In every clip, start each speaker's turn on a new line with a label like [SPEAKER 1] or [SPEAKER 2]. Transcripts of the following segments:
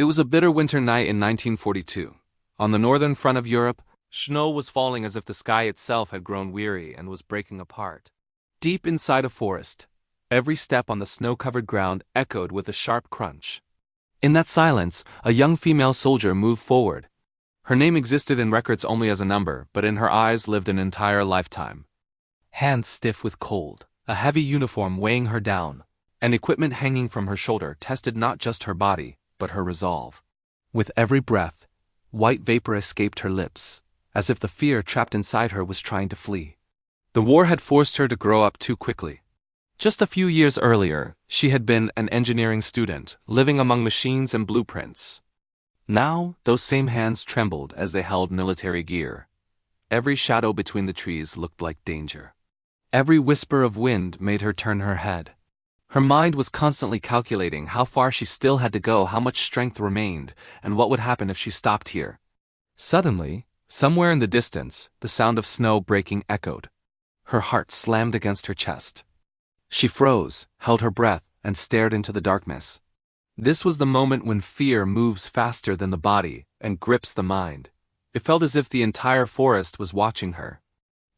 [SPEAKER 1] It was a bitter winter night in 1942. On the northern front of Europe, snow was falling as if the sky itself had grown weary and was breaking apart. Deep inside a forest, every step on the snow-covered ground echoed with a sharp crunch. In that silence, a young female soldier moved forward. Her name existed in records only as a number, but in her eyes lived an entire lifetime. Hands stiff with cold, a heavy uniform weighing her down, and equipment hanging from her shoulder tested not just her body, but her resolve. With every breath, white vapor escaped her lips, as if the fear trapped inside her was trying to flee. The war had forced her to grow up too quickly. Just a few years earlier, she had been an engineering student, living among machines and blueprints. Now, those same hands trembled as they held military gear. Every shadow between the trees looked like danger. Every whisper of wind made her turn her head. Her mind was constantly calculating how far she still had to go, how much strength remained, and what would happen if she stopped here. Suddenly, somewhere in the distance, the sound of snow breaking echoed. Her heart slammed against her chest. She froze, held her breath, and stared into the darkness. This was the moment when fear moves faster than the body and grips the mind. It felt as if the entire forest was watching her.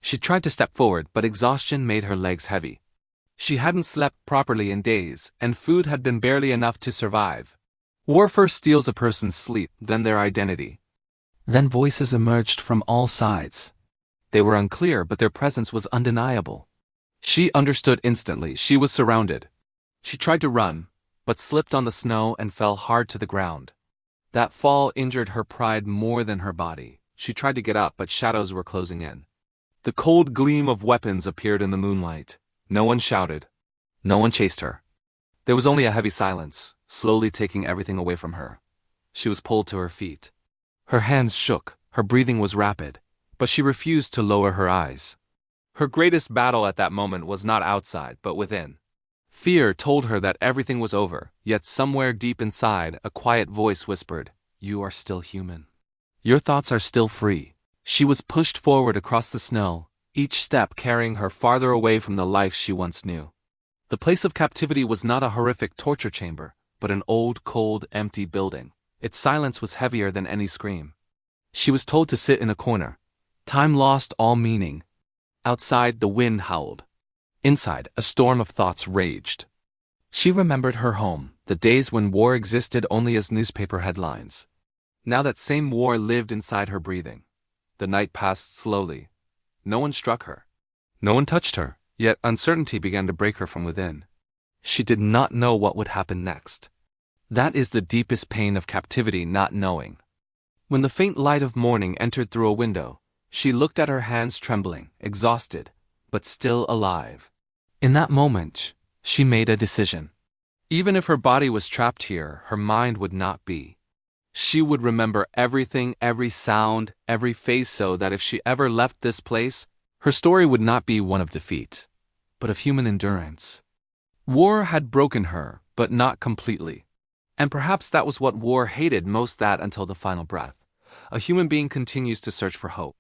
[SPEAKER 1] She tried to step forward, but exhaustion made her legs heavy. She hadn't slept properly in days, and food had been barely enough to survive. War first steals a person's sleep, then their identity. Then voices emerged from all sides. They were unclear, but their presence was undeniable. She understood instantly. She was surrounded. She tried to run, but slipped on the snow and fell hard to the ground. That fall injured her pride more than her body. She tried to get up, but shadows were closing in. The cold gleam of weapons appeared in the moonlight. No one shouted. No one chased her. There was only a heavy silence, slowly taking everything away from her. She was pulled to her feet. Her hands shook, her breathing was rapid, but she refused to lower her eyes. Her greatest battle at that moment was not outside, but within. Fear told her that everything was over, yet somewhere deep inside, a quiet voice whispered, "You are still human. Your thoughts are still free." She was pushed forward across the snow, each step carrying her farther away from the life she once knew. The place of captivity was not a horrific torture chamber, but an old, cold, empty building. Its silence was heavier than any scream. She was told to sit in a corner. Time lost all meaning. Outside, the wind howled. Inside, a storm of thoughts raged. She remembered her home, the days when war existed only as newspaper headlines. Now that same war lived inside her breathing. The night passed slowly. No one struck her. No one touched her, yet uncertainty began to break her from within. She did not know what would happen next. That is the deepest pain of captivity, not knowing. When the faint light of morning entered through a window, she looked at her hands trembling, exhausted, but still alive. In that moment, she made a decision. Even if her body was trapped here, her mind would not be. She would remember everything, every sound, every face, so that if she ever left this place, her story would not be one of defeat, but of human endurance. War had broken her, but not completely. And perhaps that was what war hated most, that until the final breath, a human being continues to search for hope.